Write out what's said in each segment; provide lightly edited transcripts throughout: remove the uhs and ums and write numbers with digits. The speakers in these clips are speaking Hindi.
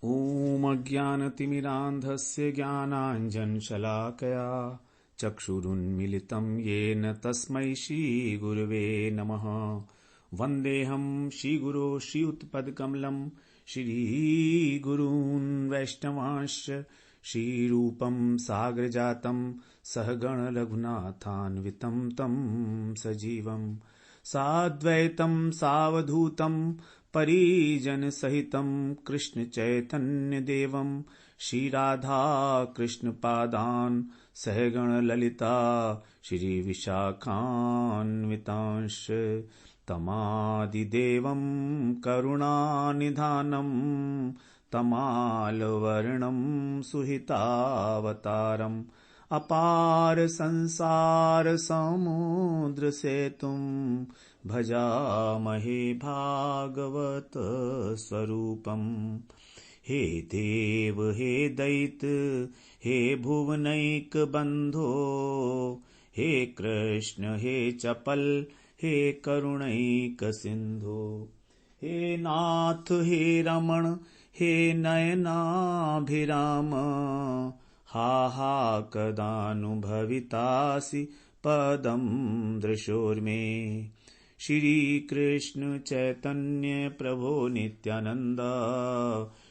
ॐ अज्ञानतिमिरान्धस्य ज्ञानाञ्जनशलाकया चक्षुरुन्मिलितं येन तस्मै श्रीगुरवे नमः। वन्देऽहं श्रीगुरो श्रीयुतपदकमलं श्रीगुरून् वैष्णवांश्च श्रीरूपं साग्रजातं सहगणरघुनाथान्वितं तं सजीवं साद्वैतं सावधूतं परिजनसहितं कृष्णचैतन्यदेवं श्रीराधाकृष्णपादान् सहगणललिता श्रीविशाखान्वितांश्च तमादिदेवं करुणानिधानं तमालवर्णं सुहितावतारम् अपार संसार समुद्र सेतुं भजामहे भागवत स्वरूपम्। हे देव हे दैत हे भुवनैक बंधो हे कृष्ण हे चपल हे करुणैक सिंधो हे नाथ हे रमण हे नयनाभिराम हा हा कदानुभवितासि पदं दृशोर्मे। श्री कृष्ण चैतन्य प्रभो नित्यानंद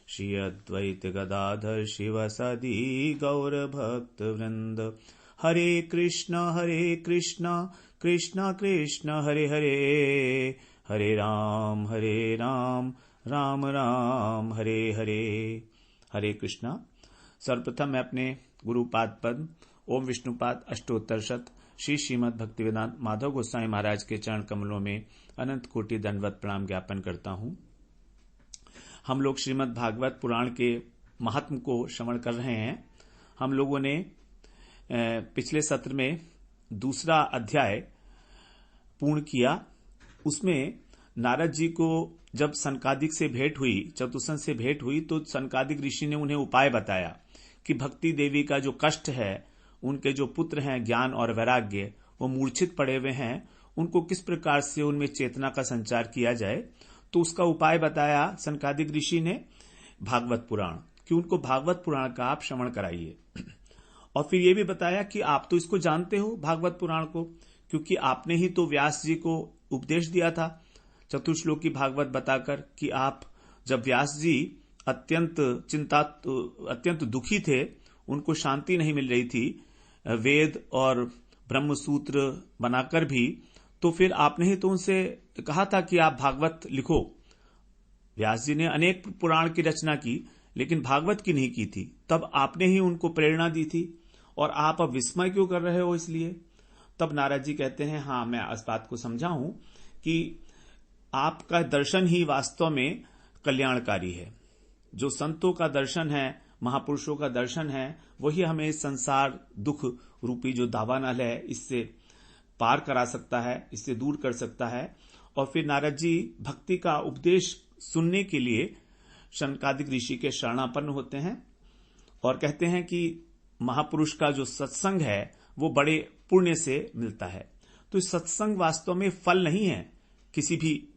श्री अद्वैत गदाधर शिवसदि गौर भक्त वृंद। हरे कृष्ण कृष्ण कृष्ण हरे हरे हरे राम राम राम हरे हरे। हरे कृष्णा। सर्वप्रथम मैं अपने गुरुपाद पद ओम विष्णुपाद अष्टोत्तरशत श्री श्रीमद् भक्तिवेदांत माधव गोस्वामी महाराज के चरण कमलों में अनंत कोटि दंडवत प्रणाम ज्ञापन करता हूं। हम लोग श्रीमद् भागवत पुराण के महात्म को श्रवण कर रहे हैं। हम लोगों ने पिछले सत्र में दूसरा अध्याय पूर्ण किया। उसमें नारद जी को जब सनकादिक से भेंट हुई, चतुसन से भेंट हुई, तो सनकादिक ऋषि ने उन्हें उपाय बताया कि भक्ति देवी का जो कष्ट है, उनके जो पुत्र हैं ज्ञान और वैराग्य, वो मूर्छित पड़े हुए हैं, उनको किस प्रकार से उनमें चेतना का संचार किया जाए। तो उसका उपाय बताया सनकादिक ऋषि ने भागवत पुराण, कि उनको भागवत पुराण का आप श्रवण कराइए। और फिर ये भी बताया कि आप तो इसको जानते हो भागवत पुराण को, क्योंकि आपने ही तो व्यास जी को उपदेश दिया था चतुश्लोकी भागवत बताकर कि आप जब व्यास जी अत्यंत दुखी थे, उनको शांति नहीं मिल रही थी वेद और ब्रह्म सूत्र बनाकर भी, तो फिर आपने ही तो उनसे कहा था कि आप भागवत लिखो। व्यास जी ने अनेक पुराण की रचना की, लेकिन भागवत की नहीं की थी। तब आपने ही उनको प्रेरणा दी थी, और आप अब विस्मय क्यों कर रहे हो इसलिए। तब नारद जी कहते हैं, हाँ मैं इस बात को समझा हूं कि आपका दर्शन ही वास्तव में कल्याणकारी है। जो संतों का दर्शन है, महापुरुषों का दर्शन है, वही हमें इस संसार दुख रूपी जो दावानल है, इससे पार करा सकता है, इससे दूर कर सकता है। और फिर नारद जी भक्ति का उपदेश सुनने के लिए सनकादिक ऋषि के शरणापन्न होते हैं और कहते हैं कि महापुरुष का जो सत्संग है वो बड़े पुण्य से मिलता है। तो सत्संग वास्तव में फल नहीं है किसी भी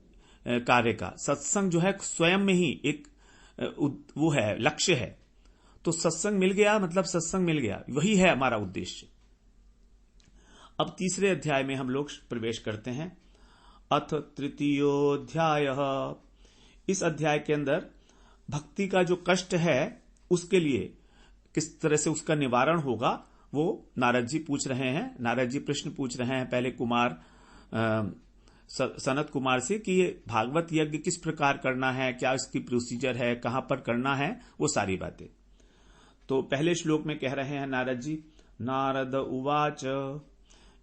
कार्य का। सत्संग जो है स्वयं में ही एक वो है, लक्ष्य है। तो सत्संग मिल गया मतलब सत्संग मिल गया, वही है हमारा उद्देश्य। अब तीसरे अध्याय में हम लोग प्रवेश करते हैं। अथ तृतीयोध्याय। इस अध्याय के अंदर भक्ति का जो कष्ट है उसके लिए किस तरह से उसका निवारण होगा वो नारद जी पूछ रहे हैं। नारद जी प्रश्न पूछ रहे हैं पहले सनत कुमार से कि ये भागवत यज्ञ किस प्रकार करना है, क्या इसकी प्रोसीजर है, कहां पर करना है, वो सारी बातें। तो पहले श्लोक में कह रहे हैं नारद जी, नारद उवाच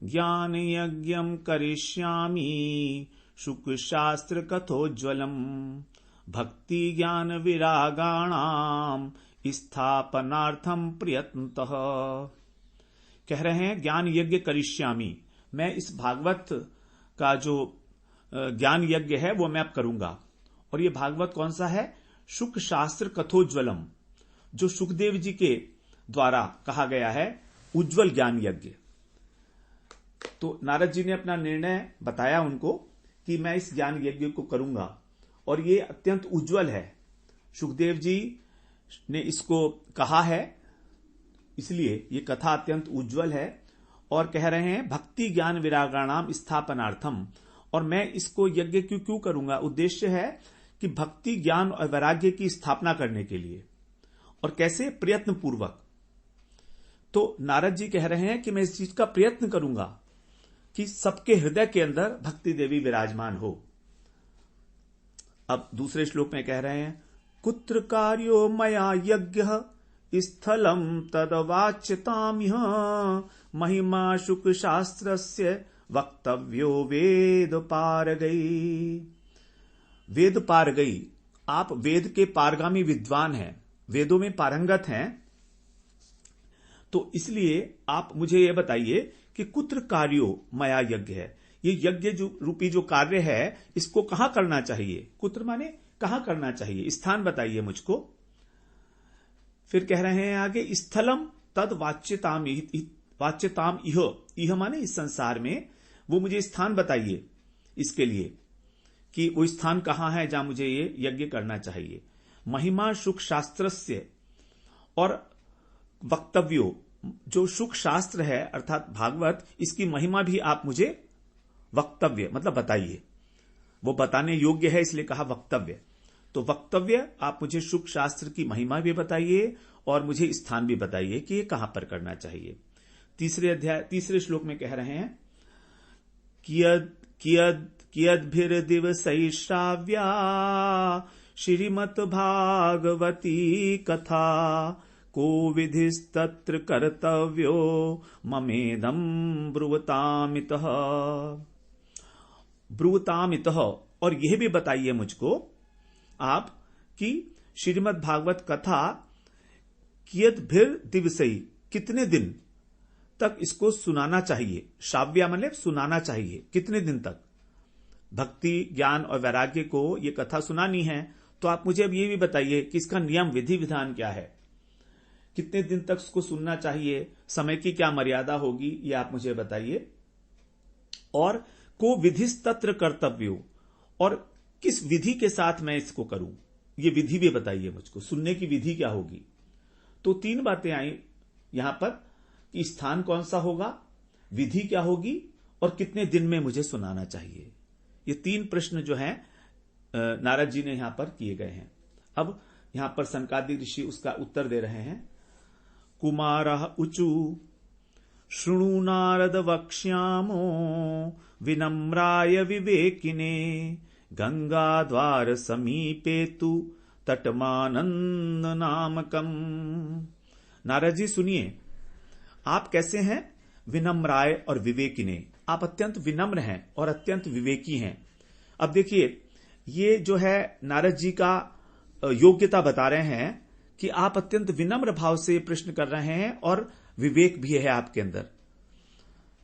ज्ञान यज्ञम करिष्यामि शुक शास्त्र कथोज्वलम भक्ति ज्ञान विरागाणाम स्थापनार्थम प्रयत्नतः। कह रहे हैं ज्ञान यज्ञ करिष्यामि, मैं इस भागवत का जो ज्ञान यज्ञ है वो मैं अब करूंगा। और ये भागवत कौन सा है? शुक शास्त्र कथोज्वलम, जो सुखदेव जी के द्वारा कहा गया है उज्जवल ज्ञान यज्ञ। तो नारद जी ने अपना निर्णय बताया उनको कि मैं इस ज्ञान यज्ञ को करूंगा और ये अत्यंत उज्जवल है। सुखदेव जी ने इसको कहा है, इसलिए ये कथा अत्यंत उज्जवल है। और कह रहे हैं भक्ति ज्ञान विरागाणाम स्थापनार्थम, और मैं इसको यज्ञ क्यों करूंगा, उद्देश्य है कि भक्ति ज्ञान और वैराग्य की स्थापना करने के लिए। और कैसे, प्रयत्न पूर्वक। तो नारद जी कह रहे हैं कि मैं इस चीज का प्रयत्न करूंगा कि सबके हृदय के अंदर भक्ति देवी विराजमान हो। अब दूसरे श्लोक में कह रहे हैं कुत्र कार्यो मया यज्ञ स्थलम तदवाच्यतामिह महिमा शुक शास्त्रस्य वक्तव्यो वेद पार गई। वेद पार गई, आप वेद के पारगामी विद्वान हैं, वेदों में पारंगत हैं, तो इसलिए आप मुझे यह बताइए कि कुत्र कार्यो मया यज्ञ है, ये यज्ञ जो रूपी जो कार्य है इसको कहां करना चाहिए। कुत्र माने कहां करना चाहिए, स्थान बताइए मुझको। फिर कह रहे हैं आगे स्थलम तद वाच्यताम इह माने इस संसार में, वो मुझे स्थान बताइए इसके लिए कि वो स्थान कहां है जहां मुझे ये यज्ञ करना चाहिए। महिमा शुक शास्त्रस्य, और वक्तव्यो, जो शुक शास्त्र है अर्थात भागवत, इसकी महिमा भी आप मुझे वक्तव्य मतलब बताइए। वो बताने योग्य है इसलिए कहा वक्तव्य। तो वक्तव्य आप मुझे शुक शास्त्र की महिमा भी बताइए और मुझे स्थान भी बताइए कि ये कहां पर करना चाहिए। तीसरे श्लोक में कह रहे हैं कियद्भिर दिवसै श्राव्या श्रीमत् भागवती कथा को विधिस्तत्र कर्तव्यो ममेदं ब्रुवतामितः। और यह भी बताइए मुझको आप कि श्रीमद् भागवत कथा कियद्भिर दिवसई, कितने दिन तक इसको सुनाना चाहिए। श्राव्या मतलब सुनाना चाहिए, कितने दिन तक भक्ति ज्ञान और वैराग्य को ये कथा सुनानी है। तो आप मुझे अब ये भी बताइए कि इसका नियम विधि विधान क्या है, कितने दिन तक इसको सुनना चाहिए, समय की क्या मर्यादा होगी, ये आप मुझे बताइए। और को विधिस्तत्र कर्तव्यो, और किस विधि के साथ मैं इसको करूं, ये विधि भी बताइए मुझको, सुनने की विधि क्या होगी। तो 3 बातें आई यहां पर कि स्थान कौन सा होगा, विधि क्या होगी और कितने दिन में मुझे सुनाना चाहिए। ये 3 प्रश्न जो हैं नारद जी ने यहां पर किए गए हैं। अब यहां पर सनकादिक ऋषि उसका उत्तर दे रहे हैं। कुमारः ऊचु शृणु नारद वक्ष्यामो विनम्राय विवेकिने गंगाद्वार समीपे तु तटमानंद नामकम। नारद जी सुनिए, आप कैसे हैं, विनम्राय और विवेकिने, आप अत्यंत विनम्र हैं और अत्यंत विवेकी हैं। अब देखिए ये जो है नारद जी का योग्यता बता रहे हैं कि आप अत्यंत विनम्र भाव से प्रश्न कर रहे हैं और विवेक भी है आपके अंदर,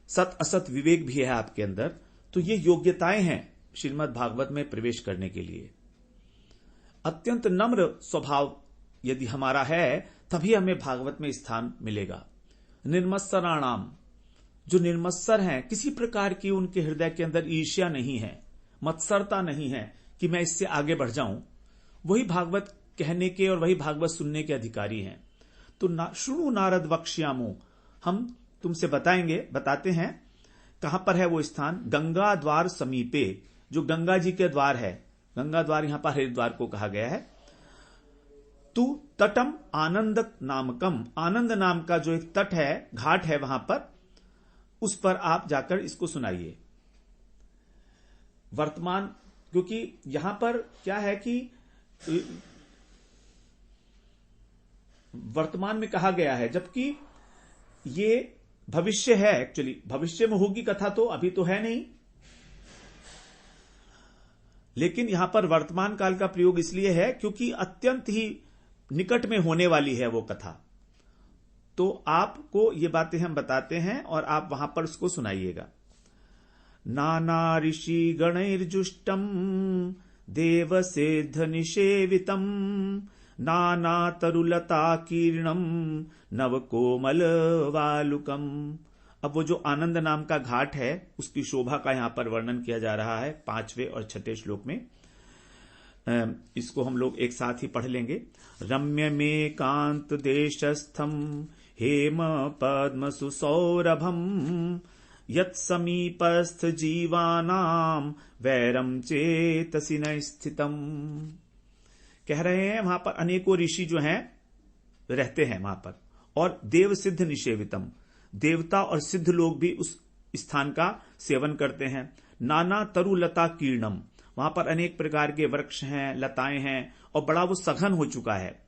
सत असत विवेक भी है आपके अंदर। तो ये योग्यताएं हैं श्रीमद् भागवत में प्रवेश करने के लिए। अत्यंत नम्र स्वभाव यदि हमारा है तभी हमें भागवत में स्थान मिलेगा। निर्मत्सराणाम, जो निर्मत्सर हैं, किसी प्रकार की उनके हृदय के अंदर ईर्ष्या नहीं है, मत्सरता नहीं है कि मैं इससे आगे बढ़ जाऊं, वही भागवत कहने के और वही भागवत सुनने के अधिकारी हैं। तो शुणु नारद वक्ष्यामो, हम तुमसे बताते हैं कहां पर है वो स्थान। गंगा द्वार समीपे, जो गंगा जी के द्वार है, गंगा द्वार यहां पर हरिद्वार को कहा गया है। तू तटम आनंद नामकम, आनंद नाम का जो एक तट है, घाट है वहां पर, उस पर आप जाकर इसको सुनाइए। वर्तमान, क्योंकि यहां पर क्या है कि वर्तमान में कहा गया है, जबकि ये भविष्य है। एक्चुअली भविष्य में होगी कथा, तो अभी तो है नहीं, लेकिन यहां पर वर्तमान काल का प्रयोग इसलिए है क्योंकि अत्यंत ही निकट में होने वाली है वो कथा। तो आपको ये बातें हम बताते हैं और आप वहां पर उसको सुनाइएगा। नाना ऋषि गणैर्जुष्टम देव सिद्ध निषेवितम नाना तरुलता कीर्णम नव कोमल वालुकम। अब वो जो आनंद नाम का घाट है उसकी शोभा का यहां पर वर्णन किया जा रहा है 5वें और 6ठे श्लोक में। इसको हम लोग एक साथ ही पढ़ लेंगे। रम्य में कांत देशस्थम हेम पद्म सुसौरभम यत् समीपस्थ जीवानाम वैरम चेतसि न स्थितम। कह रहे हैं वहां पर अनेकों ऋषि जो हैं रहते हैं वहां पर, और देव सिद्ध निषेवितम, देवता और सिद्ध लोग भी उस स्थान का सेवन करते हैं। नाना तरु लता कीर्णम, वहां पर अनेक प्रकार के वृक्ष हैं, लताएं हैं, और बड़ा वो सघन हो चुका है।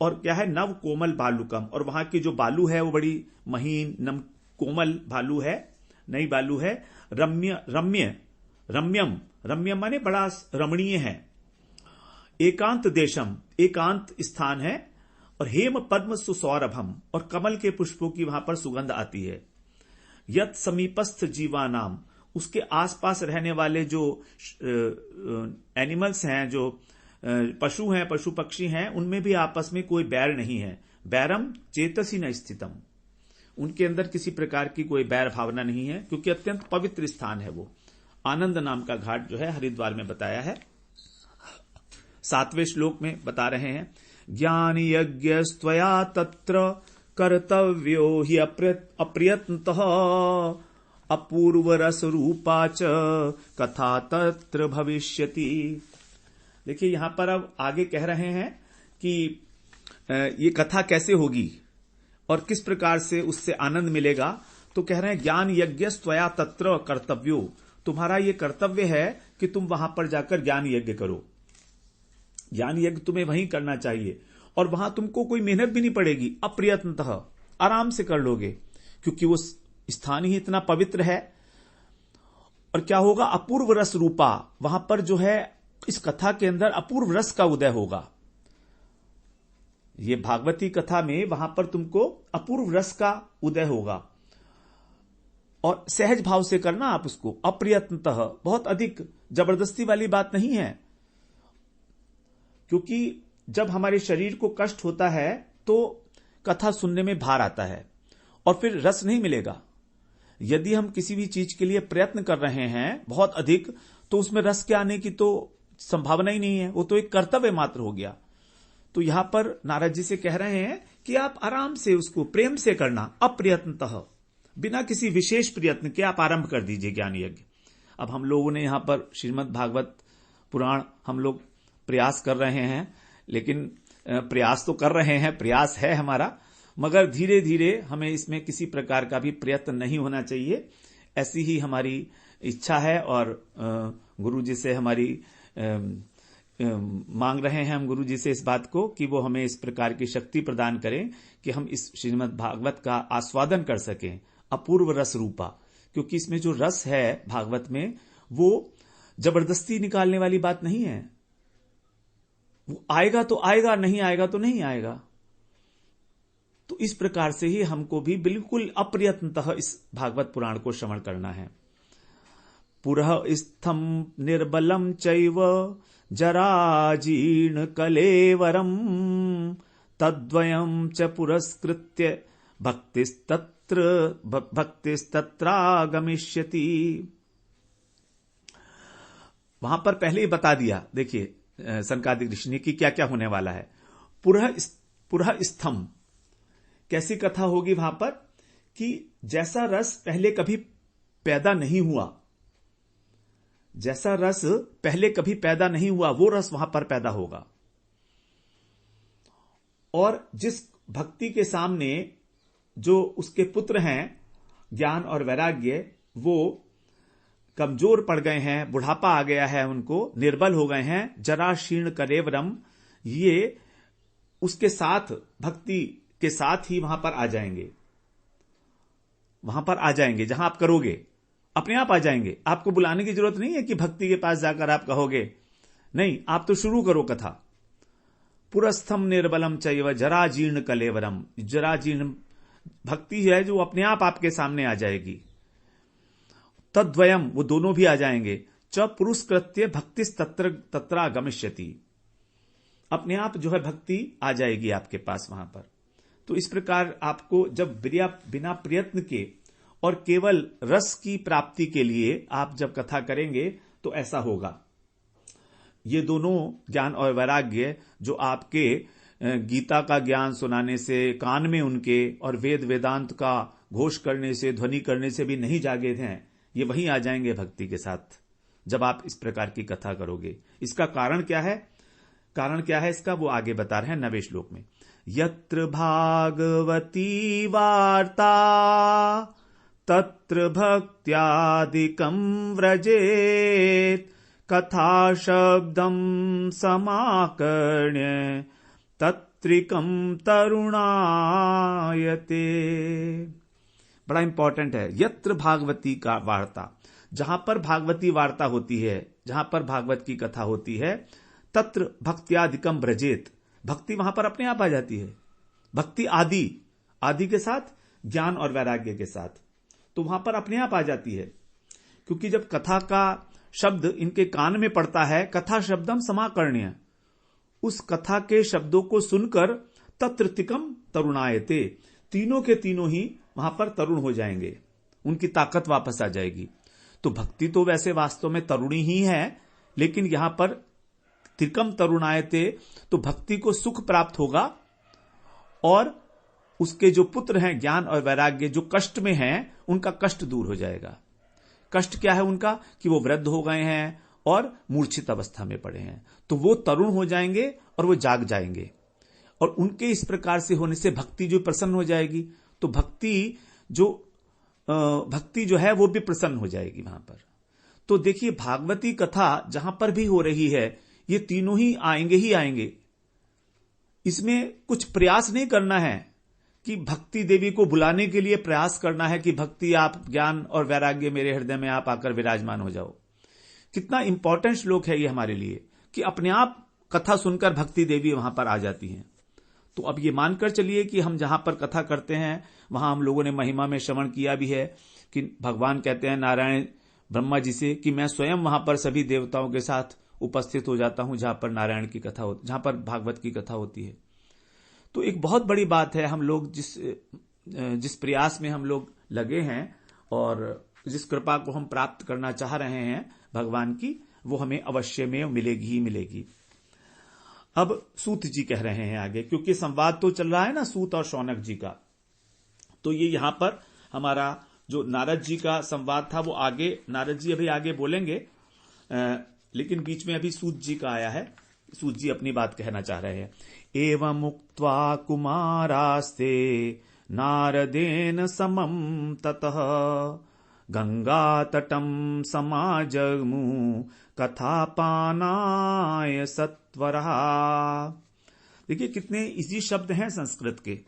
और क्या है, नव कोमल बालुकम, और वहां की जो बालू है वो बड़ी महीन नम कोमल बालू है, नई बालू है। रम्य रम्य रम्यम, रम्यम माने बड़ा रमणीय है। एकांत देशम, एकांत स्थान है। और हेम पद्म सुसौरभम, और कमल के पुष्पों की वहां पर सुगंध आती है। यत समीपस्थ जीवानाम, उसके आसपास रहने वाले जो एनिमल्स हैं, जो पशु हैं, पशु पक्षी हैं, उनमें भी आपस में कोई बैर नहीं है। बैरम चेतसी न स्थितम, उनके अंदर किसी प्रकार की कोई बैर भावना नहीं है, क्योंकि अत्यंत पवित्र स्थान है वो। आनंद नाम का घाट जो है हरिद्वार में बताया है। 7वें श्लोक में बता रहे हैं, ज्ञान यज्ञ स्वया तत्र कर्तव्यो हि अप्रयत्नतः अपूर्व रस रूपा च कथा तत्र भविष्यति। देखिए यहां पर अब आगे कह रहे हैं कि ये कथा कैसे होगी और किस प्रकार से उससे आनंद मिलेगा। तो कह रहे हैं ज्ञान यज्ञ स्वया तत्र कर्तव्यो, तुम्हारा ये कर्तव्य है कि तुम वहां पर जाकर ज्ञान यज्ञ करो। ज्ञान यज्ञ तुम्हें वहीं करना चाहिए, और वहां तुमको कोई मेहनत भी नहीं पड़ेगी। अप्रयत्नतः, आराम से कर लोगे, क्योंकि वो स्थान ही इतना पवित्र है। और क्या होगा, अपूर्व रस रूपा, वहां पर जो है इस कथा के अंदर अपूर्व रस का उदय होगा। ये भागवती कथा में वहां पर तुमको अपूर्व रस का उदय होगा, और सहज भाव से करना आप उसको। अप्रयत्नतः, बहुत अधिक जबरदस्ती वाली बात नहीं है, क्योंकि जब हमारे शरीर को कष्ट होता है तो कथा सुनने में भार आता है और फिर रस नहीं मिलेगा। यदि हम किसी भी चीज के लिए प्रयत्न कर रहे हैं बहुत अधिक, तो उसमें रस के आने की तो संभावना ही नहीं है, वो तो एक कर्तव्य मात्र हो गया। तो यहां पर नारद जी से कह रहे हैं कि आप आराम से उसको प्रेम से करना, अप्रयत्नतः, बिना किसी विशेष प्रयत्न के आप आरंभ कर दीजिए ज्ञान यज्ञ। अब हम लोगों ने यहां पर श्रीमद् भागवत पुराण हम लोग प्रयास कर रहे हैं, लेकिन प्रयास तो कर रहे हैं, प्रयास है हमारा, मगर धीरे धीरे हमें इसमें किसी प्रकार का भी प्रयत्न नहीं होना चाहिए। ऐसी ही हमारी इच्छा है, और गुरु जी से हमारी मांग रहे हैं हम गुरु जी से इस बात को कि वो हमें इस प्रकार की शक्ति प्रदान करें कि हम इस श्रीमद् भागवत का आस्वादन कर सकें, अपूर्व रस रूपा। क्योंकि इसमें जो रस है भागवत में, वो जबरदस्ती निकालने वाली बात नहीं है। वो आएगा तो आएगा, नहीं आएगा तो नहीं आएगा। तो इस प्रकार से ही हमको भी बिल्कुल अप्रयत्नतः इस भागवत पुराण को श्रवण करना है। पुरः स्थम निर्बलम चैव जराजीर्ण कलेवरम तद्वयं च पुरस्कृत्य भक्तिस्तत्रागमिष्यति। वहां पर पहले ही बता दिया, देखिए सनकादिक ऋषि ने, कि क्या क्या होने वाला है। पुरः स्थम, कैसी कथा होगी वहां पर, कि जैसा रस पहले कभी पैदा नहीं हुआ, जैसा रस पहले कभी पैदा नहीं हुआ, वो रस वहां पर पैदा होगा। और जिस भक्ति के सामने जो उसके पुत्र हैं ज्ञान और वैराग्य, वो कमजोर पड़ गए हैं, बुढ़ापा आ गया है उनको, निर्बल हो गए हैं, जरा शीर्ण कलेवरम, ये उसके साथ, भक्ति के साथ ही वहां पर आ जाएंगे। वहां पर आ जाएंगे जहां आप करोगे, अपने आप आ जाएंगे। आपको बुलाने की जरूरत नहीं है कि भक्ति के पास जाकर आप कहोगे, नहीं, आप तो शुरू करो कथा। पुरस्थम निर्बलम चैव जराजीर्ण कलेवरम, जराजीर्ण भक्ति है जो अपने आप आपके सामने आ जाएगी। तद्वयम, वो दोनों भी आ जाएंगे। च पुरस्कृत्य भक्तिस्तत्रा गमिष्यति, अपने आप जो है भक्ति आ जाएगी आपके पास वहां पर। तो इस प्रकार आपको जब बिना प्रयत्न के और केवल रस की प्राप्ति के लिए आप जब कथा करेंगे तो ऐसा होगा। ये दोनों ज्ञान और वैराग्य जो आपके गीता का ज्ञान सुनाने से, कान में उनके और वेद वेदांत का घोष करने से, ध्वनि करने से भी नहीं जागे हैं, ये वहीं आ जाएंगे भक्ति के साथ जब आप इस प्रकार की कथा करोगे। इसका कारण क्या है? कारण क्या है इसका, वो आगे बता रहे हैं 9वें श्लोक में। यत्र भागवती वार्ता तत्र भक्त्यादिकं व्रजेत कथा शब्दं समाकर्ण्य तत्रिकं तरुणायते। बड़ा इंपॉर्टेंट है। यत्र भागवती का वार्ता, जहां पर भागवती वार्ता होती है, जहां पर भागवत की कथा होती है, तत्र भक्त्यादिकम व्रजेत, भक्ति वहां पर अपने आप आ जाती है। भक्ति आदि, आदि के साथ ज्ञान और वैराग्य के साथ, तो वहां पर अपने आप आ जाती है। क्योंकि जब कथा का शब्द इनके कान में पड़ता है, कथा शब्दम समाकर्ण्य, उस कथा के शब्दों को सुनकर तत्रतिकम तरुणायते, तीनों के तीनों ही वहां पर तरुण हो जाएंगे, उनकी ताकत वापस आ जाएगी। तो भक्ति तो वैसे वास्तव में तरुणी ही है, लेकिन यहां पर त्रिकम तरुणायते, तो भक्ति को सुख प्राप्त होगा और उसके जो पुत्र हैं ज्ञान और वैराग्य, जो कष्ट में हैं, उनका कष्ट दूर हो जाएगा। कष्ट क्या है उनका? कि वो वृद्ध हो गए हैं और मूर्छित अवस्था में पड़े हैं, तो वो तरुण हो जाएंगे और वो जाग जाएंगे, और उनके इस प्रकार से होने से भक्ति जो प्रसन्न हो जाएगी, तो भक्ति जो है वो भी प्रसन्न हो जाएगी वहां पर। तो देखिए, भागवती कथा जहां पर भी हो रही है, ये तीनों ही आएंगे ही आएंगे। इसमें कुछ प्रयास नहीं करना है कि भक्ति देवी को बुलाने के लिए प्रयास करना है कि भक्ति आप, ज्ञान और वैराग्य मेरे हृदय में आप आकर विराजमान हो जाओ। कितना इंपॉर्टेंट श्लोक है ये हमारे लिए कि अपने आप कथा सुनकर भक्ति देवी वहां पर आ जाती हैं। तो अब ये मानकर चलिए कि हम जहां पर कथा करते हैं, वहां हम लोगों ने महिमा में श्रवण किया भी है कि भगवान कहते हैं नारायण ब्रह्मा जी से कि मैं स्वयं वहां पर सभी देवताओं के साथ उपस्थित हो जाता हूं जहां पर नारायण की कथा होती, जहां पर भागवत की कथा होती है। तो एक बहुत बड़ी बात है, हम लोग जिस प्रयास में हम लोग लगे हैं और जिस कृपा को हम प्राप्त करना चाह रहे हैं भगवान की, वो हमें अवश्य में मिलेगी ही मिलेगी। अब सूत जी कह रहे हैं आगे, क्योंकि संवाद तो चल रहा है ना सूत और शौनक जी का, तो ये यहां पर हमारा जो नारद जी का संवाद था वो आगे, नारद जी अभी आगे बोलेंगे, लेकिन बीच में अभी सूत जी का आया है। सूत जी अपनी बात कहना चाह रहे हैं। एवं उक्त्वा कुमारास्ते नारदेन समम ततः गंगा तटम समाजगमु कथापानाय सत्वरः। देखिए कितने इजी शब्द हैं संस्कृत के।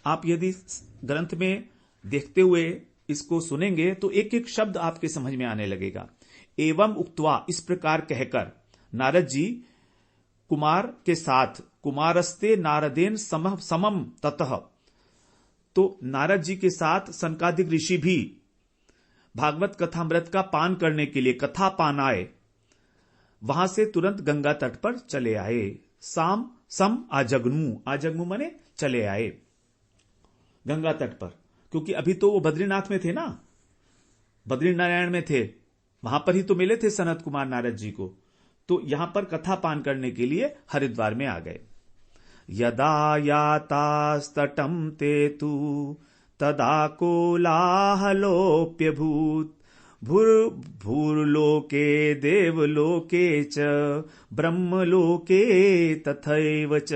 आप यदि ग्रंथ में देखते हुए इसको सुनेंगे तो एक एक शब्द आपके समझ में आने लगेगा। एवं उक्त्वा, इस प्रकार कहकर नारद जी कुमार के साथ, कुमारस्ते नारदेन समम ततः, तो नारद जी के साथ सनकादिक ऋषि भी भागवत कथामृत का पान करने के लिए, कथा पानाए, वहां से तुरंत गंगा तट पर चले आए। साम सम आजगमु, आजगमु माने चले आए गंगा तट पर, क्योंकि अभी तो वो बद्रीनाथ में थे ना, बद्रीनारायण में थे, वहां पर ही तो मिले थे सनत कुमार नारद जी को, तो यहां पर कथा पान करने के लिए हरिद्वार में आ गए। यदा यातास्तटम ते तु तदा कोलाहलोप्यभूत भूर्लोके देवलोके च ब्रह्मलोके तथैव च।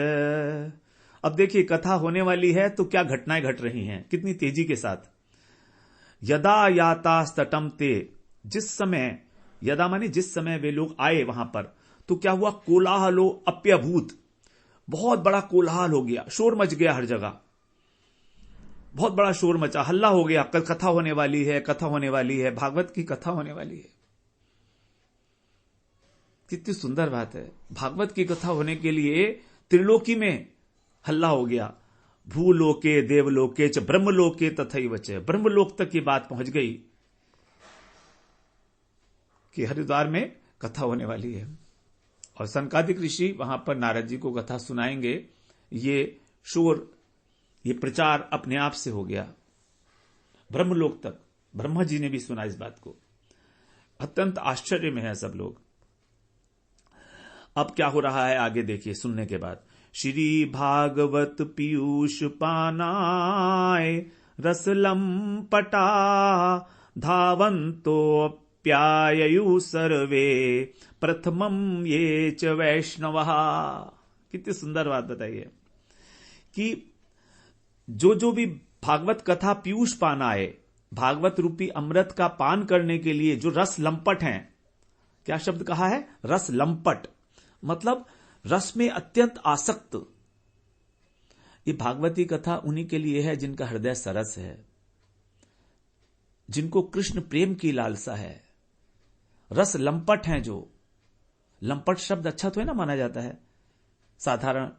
अब देखिए कथा होने वाली है तो क्या घटनाएं घट रही हैं कितनी तेजी के साथ। यदा यातास्तटम ते, जिस समय, यदा माने जिस समय वे लोग आए वहां पर, तो क्या हुआ, कोलाहलो अप्यभूत, बहुत बड़ा कोलाहल हो गया, शोर मच गया हर जगह, बहुत बड़ा शोर मचा, हल्ला हो गया, कल कथा होने वाली है, कथा होने वाली है, भागवत की कथा होने वाली है। कितनी सुंदर बात है, भागवत की कथा होने के लिए त्रिलोकी में हल्ला हो गया। भूलोके देवलोके च ब्रह्मलोके तथैव च, ब्रह्मलोक तक की बात पहुंच गई कि हरिद्वार में कथा होने वाली है और सनकादिक ऋषि वहां पर नारद जी को कथा सुनाएंगे। ये शोर, ये प्रचार अपने आप से हो गया ब्रह्मलोक तक। ब्रह्मा जी ने भी सुना इस बात को, अत्यंत आश्चर्य में है सब लोग। अब क्या हो रहा है आगे देखिए सुनने के बाद। श्री भागवत पीयूष पानाय रसलंपटा धावन्तोऽप्याययु सर्वे प्रथमम ये च वैष्णवः। कितनी सुंदर बात बताइए कि जो भी भागवत कथा पीयूष पान आए, भागवत रूपी अमृत का पान करने के लिए जो रस लंपट हैं, क्या शब्द कहा है? रस लंपट, मतलब रस में अत्यंत आसक्त। ये भागवती कथा उन्हीं के लिए है जिनका हृदय सरस है, जिनको कृष्ण प्रेम की लालसा है। रस लंपट हैं जो, लंपट शब्द अच्छा तो है ना माना जाता है साधारण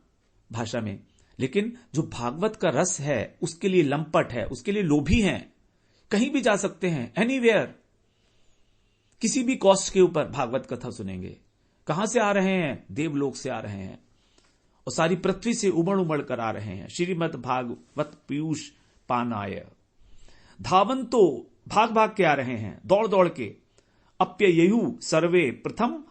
भाषा में, लेकिन जो भागवत का रस है उसके लिए लंपट है, उसके लिए लोभी हैं। कहीं भी जा सकते हैं, एनीवेयर, किसी भी कॉस्ट के ऊपर भागवत कथा सुनेंगे। कहां से आ रहे हैं? देवलोक से आ रहे हैं और सारी पृथ्वी से उमड़ उमड़ कर आ रहे हैं। श्रीमद् भागवत पीयूष पानाय धावंतो, भाग भाग के आ रहे हैं, दौड़ दौड़ के। अप्यययु सर्वे प्रथम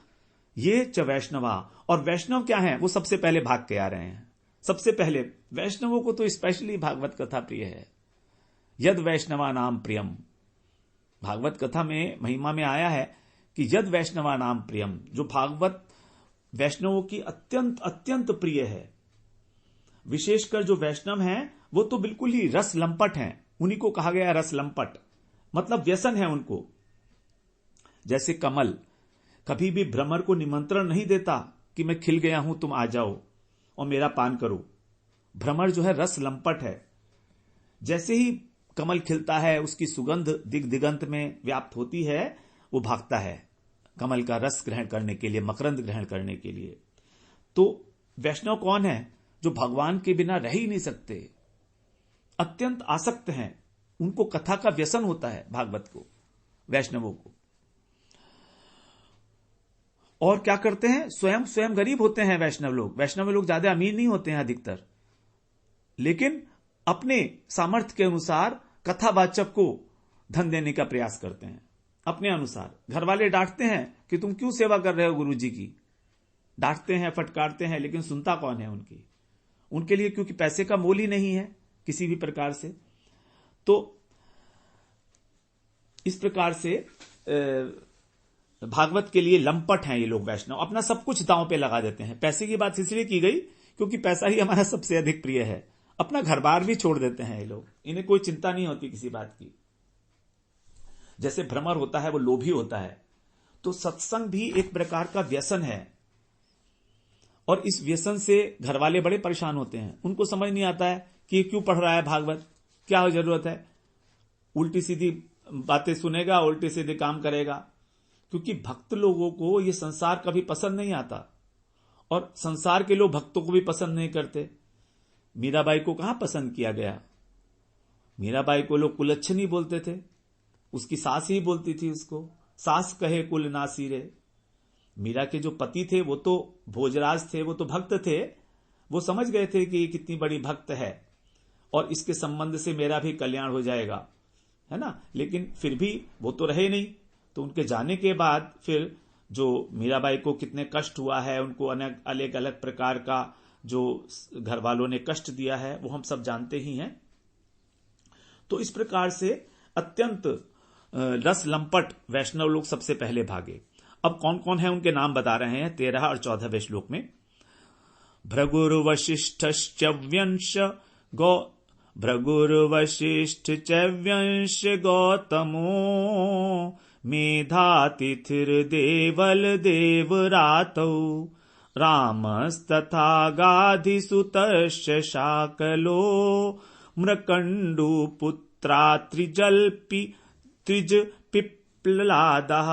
ये च वैष्णवा, और वैष्णव क्या है? वो सबसे पहले भाग के आ रहे हैं। सबसे पहले वैष्णवों को तो स्पेशली भागवत कथा प्रिय है। यद वैष्णवा नाम प्रियम, भागवत कथा में महिमा में आया है कि यद वैष्णवा नाम प्रियम, जो भागवत वैष्णवों की अत्यंत अत्यंत प्रिय है। विशेषकर जो वैष्णव हैं वो तो बिल्कुल ही रस लंपट हैं, उन्हीं को कहा गया रस लंपट, मतलब व्यसन है उनको। जैसे कमल कभी भी भ्रमर को निमंत्रण नहीं देता कि मैं खिल गया हूं, तुम आ जाओ और मेरा पान करो। भ्रमर जो है रस लंपट है। जैसे ही कमल खिलता है, उसकी सुगंध दिग दिगंत में व्याप्त होती है, वो भागता है कमल का रस ग्रहण करने के लिए, मकरंद ग्रहण करने के लिए। तो वैष्णव कौन है? जो भगवान के बिना रह ही नहीं सकते, अत्यंत आसक्त हैं, उनको कथा का व्यसन होता है भागवत को, वैष्णवों को। और क्या करते हैं? स्वयं गरीब होते हैं वैष्णव लोग। वैष्णव लोग ज्यादा अमीर नहीं होते हैं अधिकतर, लेकिन अपने सामर्थ्य के अनुसार कथावाचक को धन देने का प्रयास करते हैं अपने अनुसार। घर वाले डांटते हैं कि तुम क्यों सेवा कर रहे हो गुरु जी की, डांटते हैं, फटकारते हैं, लेकिन सुनता कौन है उनकी? उनके लिए क्योंकि पैसे का मोल ही नहीं है किसी भी प्रकार से। तो इस प्रकार से भागवत के लिए लंपट हैं ये लोग वैष्णव, अपना सब कुछ दांव पे लगा देते हैं। पैसे की बात इसलिए की गई क्योंकि पैसा ही हमारा सबसे अधिक प्रिय है। अपना घर बार भी छोड़ देते हैं ये लोग, इन्हें कोई चिंता नहीं होती किसी बात की। जैसे भ्रमर होता है वो लोभी होता है, तो सत्संग भी एक प्रकार का व्यसन है, और इस व्यसन से घर वाले बड़े परेशान होते हैं। उनको समझ नहीं आता है कि ये क्यों पढ़ रहा है भागवत, क्या जरूरत है, उल्टी सीधी बातें सुनेगा, उल्टे सीधे काम करेगा। क्योंकि भक्त लोगों को ये संसार कभी पसंद नहीं आता, और संसार के लोग भक्तों को भी पसंद नहीं करते। मीराबाई को कहां पसंद किया गया? मीराबाई को लोग कुलच्छनी बोलते थे, उसकी सास ही बोलती थी उसको, सास कहे कुल नासीरे। मीरा के जो पति थे वो तो भोजराज थे, वो तो भक्त थे, वो समझ गए थे कि ये कितनी बड़ी भक्त है और इसके संबंध से मेरा भी कल्याण हो जाएगा, है ना। लेकिन फिर भी वो तो रहे नहीं, तो उनके जाने के बाद फिर जो मीराबाई को कितने कष्ट हुआ है, उनको अलग अलग प्रकार का जो घर वालों ने कष्ट दिया है वो हम सब जानते ही हैं। तो इस प्रकार से अत्यंत रस लंपट वैष्णव लोग सबसे पहले भागे। अब कौन कौन है उनके नाम बता रहे हैं 13 और 14वें श्लोक में। भृगुर्वशिष्ठ चव्यंश गौतमो मेधातिथिर्देवल देवरातौ रामस्तथा गाधिसुतश्च शाकलो मृकण्डु पुत्रा त्रिज पिप्लादः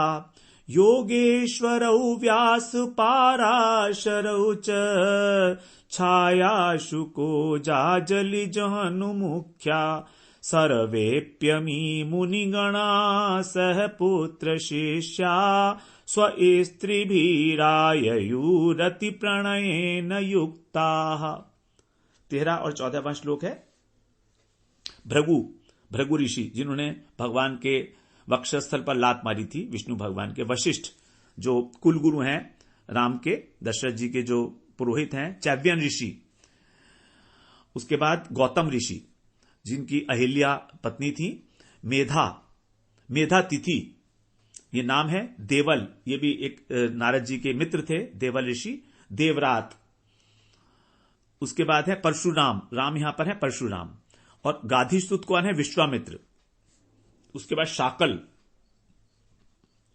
योगेश्वरौ व्यासपाराशरौ च छायाशुको जाजलिजहनुमुख्या सर्वेप्यमी मुनिगणा सह पुत्र शिष्या स्वस्त्रीभिराययुरति प्रणयेन युक्ताः। 13 और 14वां श्लोक है। भृगु ऋषि, जिन्होंने भगवान के वक्षस्थल पर लात मारी थी, विष्णु भगवान के वशिष्ठ जो कुलगुरु हैं, राम के, दशरथ जी के जो पुरोहित हैं, चैव्यन ऋषि, उसके बाद गौतम ऋषि जिनकी अहिल्या पत्नी थी, मेधा तिथि ये नाम है, देवल ये भी एक नारद जी के मित्र थे, देवल ऋषि, देवरात, उसके बाद है परशुराम, राम यहां पर है परशुराम, और गाधिस्तुत कौन है, विश्वामित्र, उसके बाद शाकल,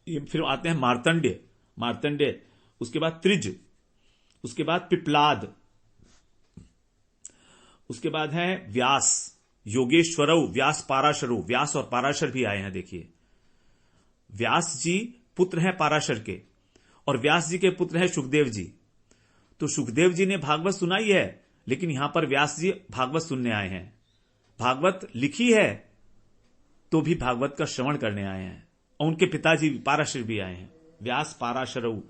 ये फिर आते हैं मार्तंड्य, उसके बाद त्रिज, उसके बाद पिपलाद, उसके बाद है व्यास, योगेश्वरौ, व्यास पाराशरौ, व्यास और पाराशर भी आए हैं। देखिए व्यास जी पुत्र हैं पाराशर के, और व्यास जी के पुत्र हैं सुखदेव जी। तो सुखदेव जी ने भागवत सुनाई है, लेकिन यहां पर व्यास जी भागवत सुनने आए हैं। भागवत लिखी है तो भी भागवत का श्रवण करने आए हैं, और उनके पिताजी पाराशर भी आए हैं। व्यास पाराशरौ,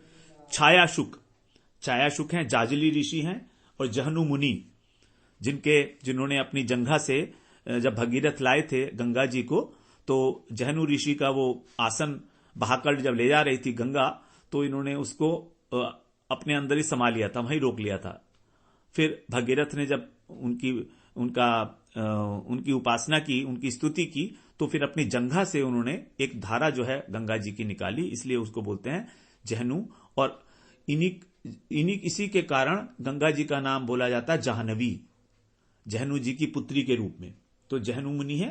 छायाशुक हैं, जाजली ऋषि हैं, और जहनु मुनि जिन्होंने अपनी जंघा से जब भगीरथ लाए थे गंगा जी को, तो जहनु ऋषि का वो आसन बहाकर जब ले जा रही थी गंगा, तो इन्होंने उसको अपने अंदर ही समा लिया था, वहीं रोक लिया था। फिर भगीरथ ने जब उनकी उपासना की, उनकी स्तुति की, तो फिर अपनी जंघा से उन्होंने एक धारा जो है गंगा जी की निकाली, इसलिए उसको बोलते हैं जहनु। और इसी के कारण गंगा जी का नाम बोला जाता है जाह्नवी, जहनु जी की पुत्री के रूप में, तो जहनु मुनि है।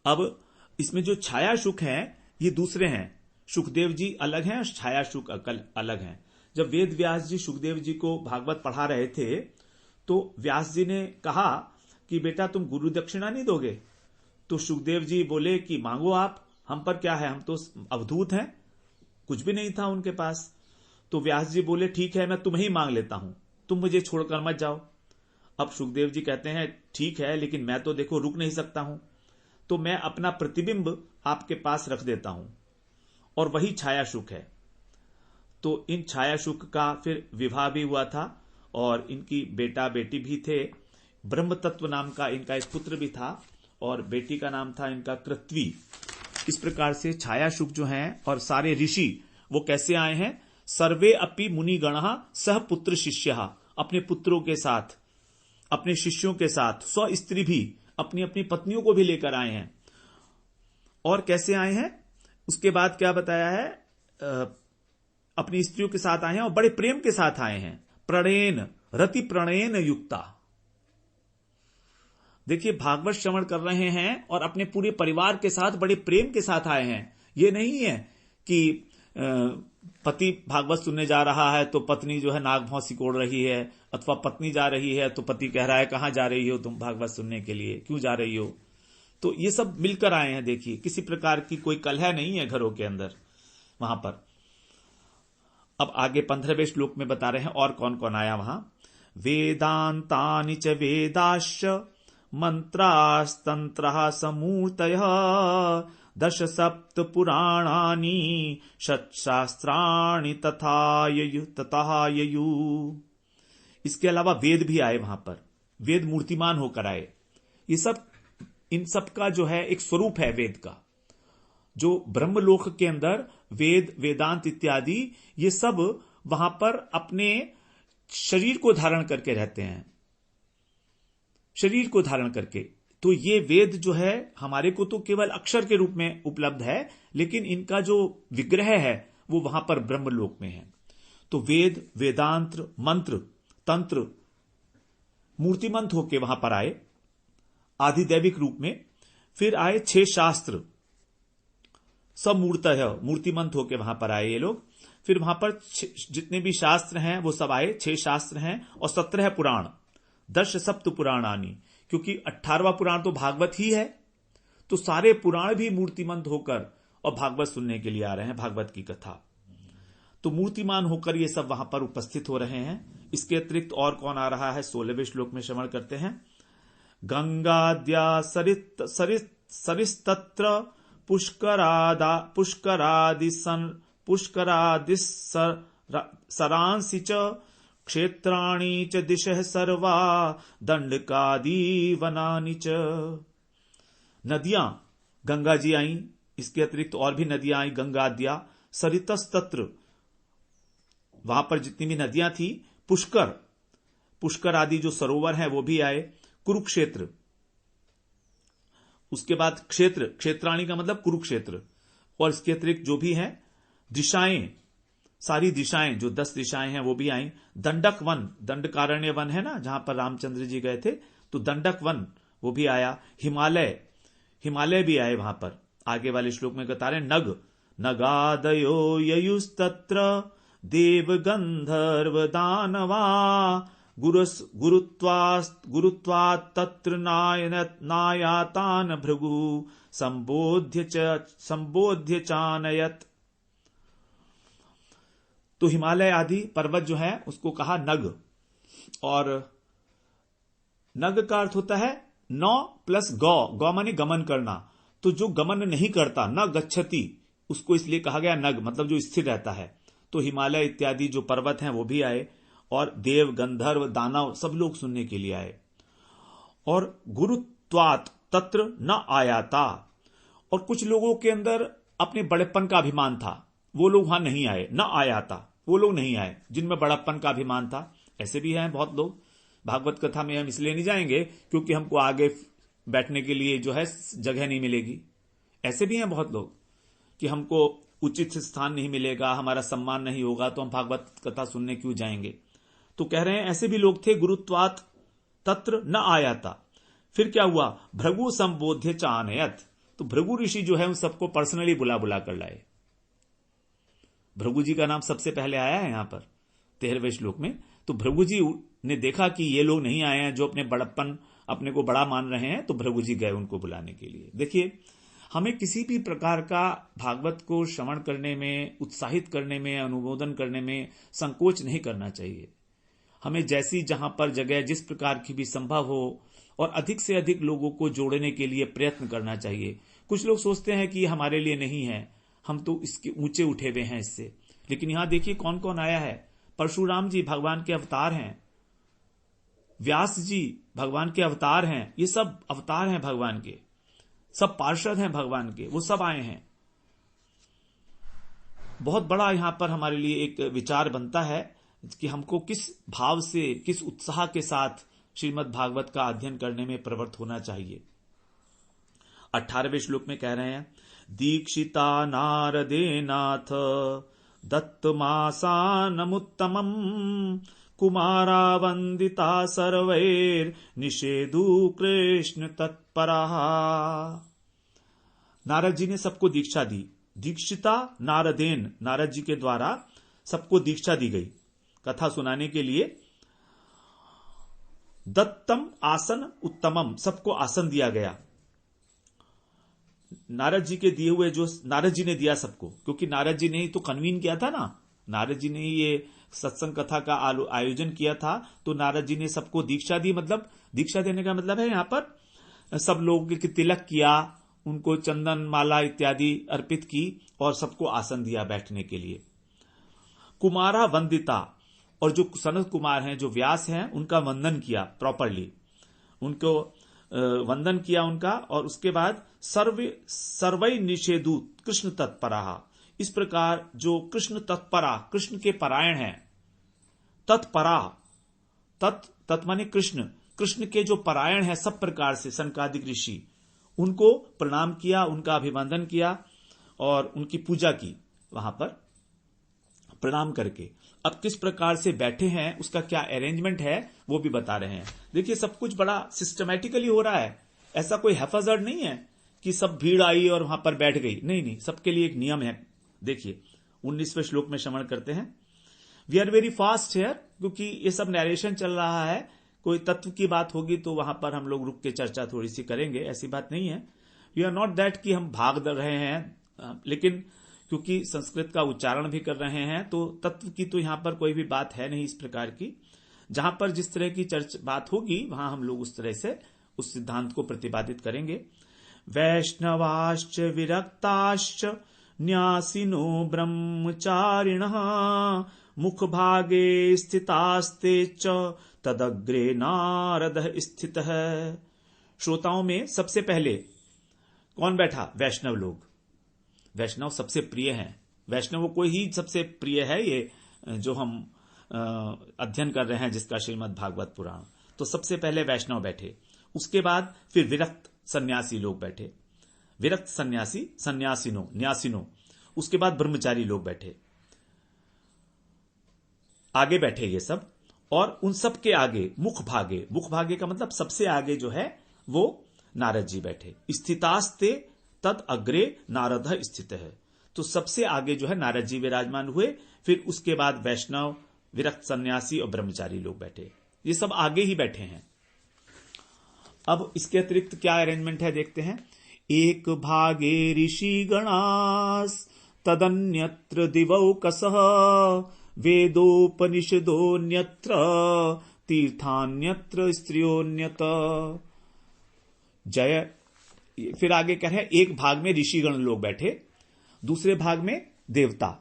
अब इसमें जो छायाशुक हैं ये दूसरे हैं, सुखदेव जी अलग हैं और छायाशुक अलग हैं। जब वेद व्यास जी सुखदेव जी को भागवत पढ़ा रहे थे, तो व्यास जी ने कहा कि बेटा तुम गुरु दक्षिणा नहीं दोगे? तो सुखदेव जी बोले कि मांगो आप, हम पर क्या है, हम तो अवधूत हैं, कुछ भी नहीं था उनके पास। तो व्यास जी बोले ठीक है, मैं तुम्हें ही मांग लेता हूं, तुम मुझे छोड़कर मत जाओ। अब सुखदेव जी कहते हैं ठीक है, लेकिन मैं तो देखो रुक नहीं सकता हूं, तो मैं अपना प्रतिबिंब आपके पास रख देता हूं, और वही छायाशुक है। तो इन छायाशुक का फिर विवाह भी हुआ था, और इनकी बेटा बेटी भी थे। ब्रह्म तत्व नाम का इनका एक पुत्र भी था, और बेटी का नाम था इनका कृत्वी। इस प्रकार से छायाशुक जो हैं और सारे ऋषि वो कैसे आए हैं, सर्वे अपि मुनिगणः सह पुत्र शिष्यः, अपने पुत्रों के साथ, अपने शिष्यों के साथ, स्व स्त्री भी, अपनी अपनी पत्नियों को भी लेकर आए हैं। और कैसे आए हैं, उसके बाद क्या बताया है, अपनी स्त्रियों के साथ आए हैं और बड़े प्रेम के साथ आए हैं। प्रणयन, रति प्रणयन युक्ता। देखिए भागवत श्रवण कर रहे हैं और अपने पूरे परिवार के साथ बड़े प्रेम के साथ आए हैं। ये नहीं है कि पति भागवत सुनने जा रहा है तो पत्नी जो है नाक भौं सिकोड़ रही है, अथवा पत्नी जा रही है तो पति कह रहा है कहां जा रही हो तुम भागवत सुनने के लिए, क्यों जा रही हो। तो ये सब मिलकर आए हैं। देखिए किसी प्रकार की कोई कलह नहीं है घरों के अंदर वहां पर। अब आगे 15वें श्लोक में बता रहे हैं और कौन कौन आया वहां। वेदांतानि च वेदाश्च मंत्रास्तंत्रः समूर्तयः दश सप्त पुराणानि षट्शास्त्राणि तथा ययु। इसके अलावा वेद भी आए वहां पर, वेद मूर्तिमान होकर आए। ये सब, इन सब का जो है एक स्वरूप है वेद का। जो ब्रह्मलोक के अंदर वेद, वेदांत इत्यादि ये सब वहां पर अपने शरीर को धारण करके रहते हैं, शरीर को धारण करके। तो ये वेद जो है हमारे को तो केवल अक्षर के रूप में उपलब्ध है, लेकिन इनका जो विग्रह है वो वहां पर ब्रह्मलोक में है। तो वेद, वेदांत, मंत्र, तंत्र मूर्तिमंत होके वहां पर आए आधिदैविक रूप में। फिर आए 6 शास्त्र, सब मूर्तः, मूर्तिमंत होके वहां पर आए ये लोग। फिर वहां पर जितने भी शास्त्र हैं वो सब आए, 6 शास्त्र हैं और 17 पुराण, 10 सप्त पुराणानि, क्योंकि 18वां पुराण तो भागवत ही है। तो सारे पुराण भी मूर्तिमंत होकर और भागवत सुनने के लिए आ रहे हैं, भागवत की कथा। तो मूर्तिमान होकर ये सब वहां पर उपस्थित हो रहे हैं। इसके अतिरिक्त और कौन आ रहा है 16वें श्लोक में श्रवण करते हैं। गंगाद्या सरिस्तत्र पुष्करादिसरांसि च क्षेत्राणि च दिशः सर्वा दंडकादि वनानि च। नदियां गंगा जी आई, इसके अतिरिक्त और भी नदियां आई। गंगाद्या सरितस्तत्र, वहां पर जितनी भी नदियां थी, पुष्कर आदि जो सरोवर हैं वो भी आए, कुरुक्षेत्र, उसके बाद क्षेत्राणी का मतलब कुरुक्षेत्र, और इसके अतिरिक्त जो भी है दिशाएं, सारी दिशाएं जो 10 दिशाएं हैं वो भी आई। दंडक वन, दंडकारण्य वन है ना जहां पर रामचंद्र जी गए थे, तो दंडक वन वो भी आया। हिमालय भी आए वहां पर। आगे वाले श्लोक में बता रहे नगादयो ययुस्तत्र देव गंधर्व दानवा गुरुत्वात् तत्र नायातान भृगु संबोध्य चानयत। तो हिमालय आदि पर्वत जो है उसको कहा नग, और नग का अर्थ होता है नौ प्लस गौ माने गमन करना। तो जो गमन नहीं करता, न गच्छति, उसको इसलिए कहा गया नग, मतलब जो स्थिर रहता है। तो हिमालय इत्यादि जो पर्वत हैं वो भी आए, और देव गंधर्व दानव सब लोग सुनने के लिए आए। और गुरुत्वात् तत्र न आयाता, और कुछ लोगों के अंदर अपने बड़ेपन का अभिमान था, वो लोग वहां नहीं आए। न आयाता, वो लोग नहीं आए जिनमें बड़प्पन का अभिमान था। ऐसे भी हैं बहुत लोग। भागवत कथा में हम इसलिए नहीं जाएंगे क्योंकि हमको आगे बैठने के लिए जो है जगह नहीं मिलेगी। ऐसे भी हैं बहुत लोग कि हमको उचित स्थान नहीं मिलेगा, हमारा सम्मान नहीं होगा, तो हम भागवत कथा सुनने क्यों जाएंगे। तो कह रहे हैं ऐसे भी लोग थे। गुरुत्वात् तत्र न आयाता। फिर क्या हुआ, भृगु संबोध्य चानयत। तो भृगु ऋषि जो है उन सबको पर्सनली बुला कर लाए। भृगु जी का नाम सबसे पहले आया है यहां पर 13वें श्लोक में। तो भृगु जी ने देखा कि ये लोग नहीं आए हैं जो अपने बड़प्पन, अपने को बड़ा मान रहे हैं, तो भृगु जी गए उनको बुलाने के लिए। देखिए, हमें किसी भी प्रकार का भागवत को श्रवण करने में, उत्साहित करने में, अनुमोदन करने में संकोच नहीं करना चाहिए। हमें जैसी जहां पर जगह जिस प्रकार की भी संभव हो और अधिक से अधिक लोगों को जोड़ने के लिए प्रयत्न करना चाहिए। कुछ लोग सोचते हैं कि ये हमारे लिए नहीं है, हम तो इसके ऊंचे उठे हुए हैं इससे। लेकिन यहां देखिए कौन कौन आया है। परशुराम जी भगवान के अवतार हैं, व्यास जी भगवान के अवतार हैं, ये सब अवतार हैं भगवान के, सब पार्षद हैं भगवान के, वो सब आए हैं। बहुत बड़ा यहां पर हमारे लिए एक विचार बनता है कि हमको किस भाव से, किस उत्साह के साथ श्रीमद् भागवत का अध्ययन करने में प्रवृत्त होना चाहिए। 18वें श्लोक में कह रहे हैं, दीक्षिता नारदेनाथ दत्तमासानमुत्तमम् कुमारा वंदिता सर्वैर निषेधु कृष्ण तत्परः। नारद जी ने सबको दीक्षा दी। दीक्षिता नारदेन, नारद जी के द्वारा सबको दीक्षा दी गई कथा सुनाने के लिए। दत्तम आसन उत्तमम, सबको आसन दिया गया। नारद जी के दिए हुए, जो नारद जी ने दिया सबको, क्योंकि नारद जी ने ही तो कन्वीन किया था ना, नारद जी ने ही ये सत्संग कथा का आयोजन किया था। तो नारद जी ने सबको दीक्षा दी, मतलब दीक्षा देने का मतलब है यहां पर सब लोगों के तिलक किया, उनको चंदन माला इत्यादि अर्पित की और सबको आसन दिया बैठने के लिए। कुमारा वंदिता, और जो सनत कुमार हैं, जो व्यास हैं, उनका वंदन किया प्रॉपरली, उनको वंदन किया उनका। और उसके बाद सर्वै निषेधु कृष्ण तत्परा, इस प्रकार जो कृष्ण तत्परा, कृष्ण के परायण हैं, तत्परा, तत् माने कृष्ण, कृष्ण के जो परायण है सब प्रकार से सनकादिक ऋषि, उनको प्रणाम किया, उनका अभिवंदन किया और उनकी पूजा की वहां पर प्रणाम करके। अब किस प्रकार से बैठे हैं, उसका क्या अरेंजमेंट है, वो भी बता रहे हैं। देखिए, सब कुछ बड़ा सिस्टमैटिकली हो रहा है, ऐसा कोई हैफाजर्ड नहीं है कि सब भीड़ आई और वहां पर बैठ गई। नहीं, सबके लिए एक नियम है। देखिए 19वें श्लोक में श्रवण करते हैं। We are very fast here, क्योंकि ये सब नरेशन चल रहा है। कोई तत्व की बात होगी तो वहां पर हम लोग रुक के चर्चा थोड़ी सी करेंगे, ऐसी बात नहीं है। वी आर नॉट दैट कि हम भाग रहे हैं, लेकिन क्योंकि संस्कृत का उच्चारण भी कर रहे हैं तो तत्व की तो यहां पर कोई भी बात है नहीं इस प्रकार की। जहां पर जिस तरह की बात होगी वहां हम लोग उस तरह से उस सिद्धांत को प्रतिपादित करेंगे। वैष्णवाश्च विरक्ताश्च न्यासिनो ब्रह्मचारिणः मुख भागे स्थितास्ते च तदग्रे नारदः स्थितः। श्रोताओं में सबसे पहले कौन बैठा? वैष्णव लोग। वैष्णव सबसे प्रिय हैं, वैष्णवों को ही सबसे प्रिय है ये जो हम अध्ययन कर रहे हैं जिसका श्रीमद् भागवत पुराण। तो सबसे पहले वैष्णव बैठे, उसके बाद फिर विरक्त सन्यासी लोग बैठे, विरक्त सन्यासी न्यासिनो, उसके बाद ब्रह्मचारी लोग बैठे, आगे बैठे ये सब। और उन सब के आगे मुख भागे का मतलब सबसे आगे जो है वो नारद जी बैठे। स्थितास्ते तद अग्रे नारद स्थित है, तो सबसे आगे जो है नारद जी विराजमान हुए। फिर उसके बाद वैष्णव, विरक्त सन्यासी और ब्रह्मचारी लोग बैठे, ये सब आगे ही बैठे हैं। अब इसके अतिरिक्त क्या अरेंजमेंट है देखते हैं। एक भागे ऋषि गणास तदन्यत्र दिवौकसः वेदोपनिषदोन्यत्र तीर्थान्यत्र स्त्रियोन्यत। जय, फिर आगे कह रहे हैं एक भाग में ऋषिगण लोग बैठे, दूसरे भाग में देवता।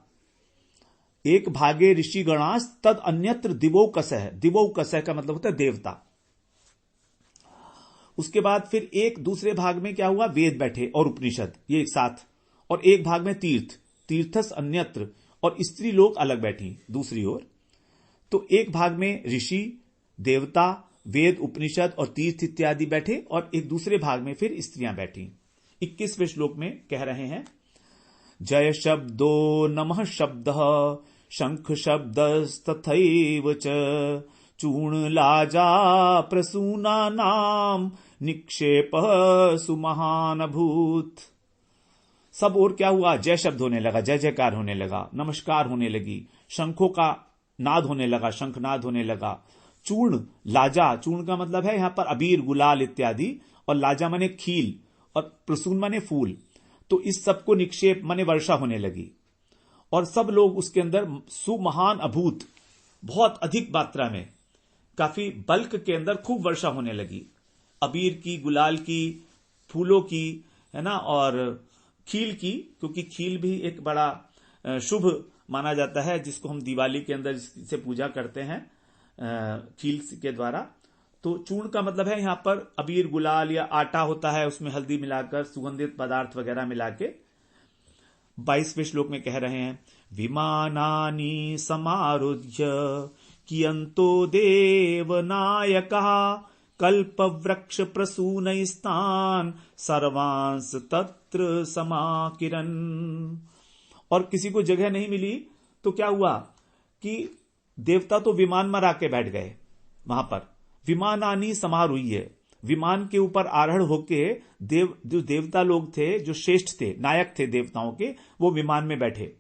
एक भागे ऋषिगणास तद अन्यत्र दिवौकसः, दिवौकसः का मतलब होता है देवता। उसके बाद फिर एक दूसरे भाग में क्या हुआ, वेद बैठे और उपनिषद ये एक साथ। और एक भाग में तीर्थस अन्यत्र, और स्त्री लोग अलग बैठी दूसरी ओर। तो एक भाग में ऋषि, देवता, वेद, उपनिषद और तीर्थ इत्यादि बैठे, और एक दूसरे भाग में फिर स्त्रियां बैठी। 21वें श्लोक में कह रहे हैं, जय शब्दो नमः शब्दः शंख शब्दस्तथैव च चूर्ण लाजा प्रसूना नाम निक्षेपः सुमहानभूत। सब और क्या हुआ, जय शब्द होने लगा, जय जयकार होने लगा, नमस्कार होने लगी, शंखों का नाद होने लगा, शंखनाद होने लगा। चूर्ण लाजा, चूर्ण का मतलब है यहां पर अबीर, गुलाल इत्यादि, और लाजा माने खील, और प्रसून माने फूल। तो इस सब को निक्षेप माने वर्षा होने लगी, और सब लोग उसके अंदर सुमहान अभूत, बहुत अधिक मात्रा में, काफी बल्क के अंदर खूब वर्षा होने लगी, अबीर की, गुलाल की, फूलों की, है ना, और खील की, क्योंकि खील भी एक बड़ा शुभ माना जाता है, जिसको हम दिवाली के अंदर से पूजा करते हैं खील के द्वारा। तो चूर्ण का मतलब है यहां पर अबीर, गुलाल या आटा होता है, उसमें हल्दी मिलाकर सुगंधित पदार्थ वगैरह मिला के। 22वें श्लोक में कह रहे हैं, विमानानि समारुह्य कियंतो देवनायकः कल्पवृक्ष प्रसूनैस्तान् सर्वांस तत्र समाकिरन। और किसी को जगह नहीं मिली तो क्या हुआ कि देवता तो विमान में आके बैठ गए वहां पर। विमानानि समारूह्य, विमान के ऊपर आरोहण होके जो देवता लोग थे, जो श्रेष्ठ थे, नायक थे देवताओं के, वो विमान में बैठे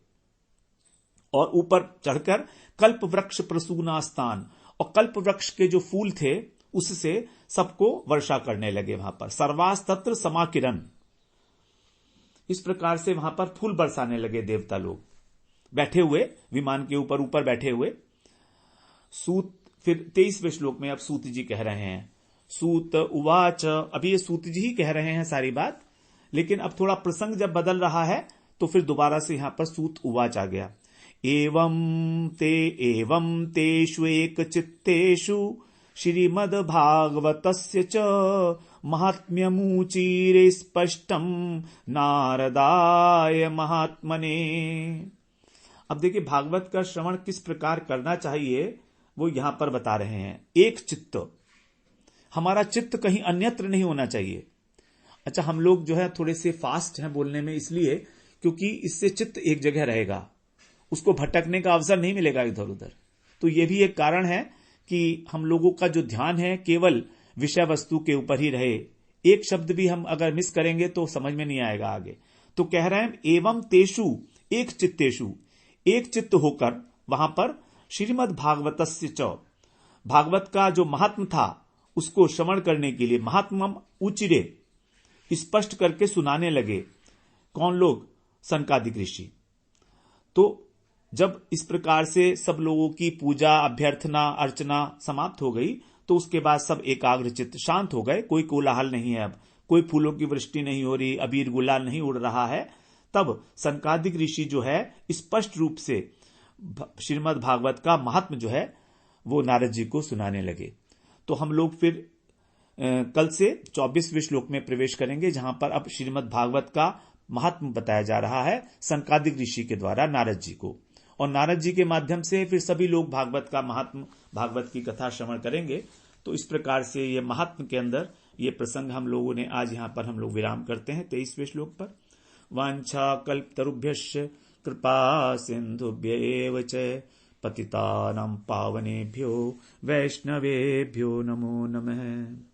और ऊपर चढ़कर कल्प वृक्ष प्रसूनास्तान, और कल्प वृक्ष के जो फूल थे उससे सबको वर्षा करने लगे वहां पर। सर्वास तत्र समाकिरन, इस प्रकार से वहां पर फूल बरसाने लगे देवता लोग बैठे हुए विमान के ऊपर बैठे हुए। सूत, फिर 23वें श्लोक में अब सूत जी कह रहे हैं, सूत उवाच, अभी ये सूत जी ही कह रहे हैं सारी बात, लेकिन अब थोड़ा प्रसंग जब बदल रहा है तो फिर दोबारा से यहां पर सूत उवाच आ गया। एवं तेषु एक चित्तेषु श्रीमद्भागवतस्य च महात्म्यमुचीरे स्पष्टम नारदाय महात्मने। अब देखिए भागवत का श्रवण किस प्रकार करना चाहिए वो यहां पर बता रहे हैं। एक चित्त, हमारा चित्त कहीं अन्यत्र नहीं होना चाहिए। अच्छा, हम लोग जो है थोड़े से फास्ट हैं बोलने में, इसलिए क्योंकि इससे चित्त एक जगह रहेगा, उसको भटकने का अवसर नहीं मिलेगा इधर उधर। तो यह भी एक कारण है कि हम लोगों का जो ध्यान है केवल विषय वस्तु के ऊपर ही रहे। एक शब्द भी हम अगर मिस करेंगे तो समझ में नहीं आएगा आगे। तो कह रहे हैं एवं तेषु एक चित्तेषु, एक चित्त होकर वहां पर श्रीमद् भागवतस्य च, भागवत का जो महात्म था उसको श्रवण करने के लिए, महात्मम उचिरे, स्पष्ट करके सुनाने लगे। कौन लोग? सनकादिक ऋषि। तो जब इस प्रकार से सब लोगों की पूजा, अभ्यर्थना, अर्चना समाप्त हो गई तो उसके बाद सब एकाग्र चित्त शांत हो गए, कोई कोलाहल नहीं है, अब कोई फूलों की वृष्टि नहीं हो रही, अबीर गुलाल नहीं उड़ रहा है। तब सनकादिक ऋषि जो है स्पष्ट रूप से श्रीमद् भागवत का महात्म जो है वो नारद जी को सुनाने लगे। तो हम लोग फिर कल से 24वें श्लोक में प्रवेश करेंगे, जहां पर अब श्रीमद् भागवत का महात्म बताया जा रहा है सनकादिक ऋषि के द्वारा नारद जी को। और नारद जी के माध्यम से फिर सभी लोग भागवत का महात्म, भागवत की कथा श्रवण करेंगे। तो इस प्रकार से ये महात्म के अंदर ये प्रसंग हम लोगों ने आज यहाँ पर हम लोग विराम करते हैं 23वें श्लोक पर। वांछा कल्पतरुभ्यश्च कृपा सिंधुभ्य एव च पतितानां पावनेभ्यो वैष्णवेभ्यो नमो नमः।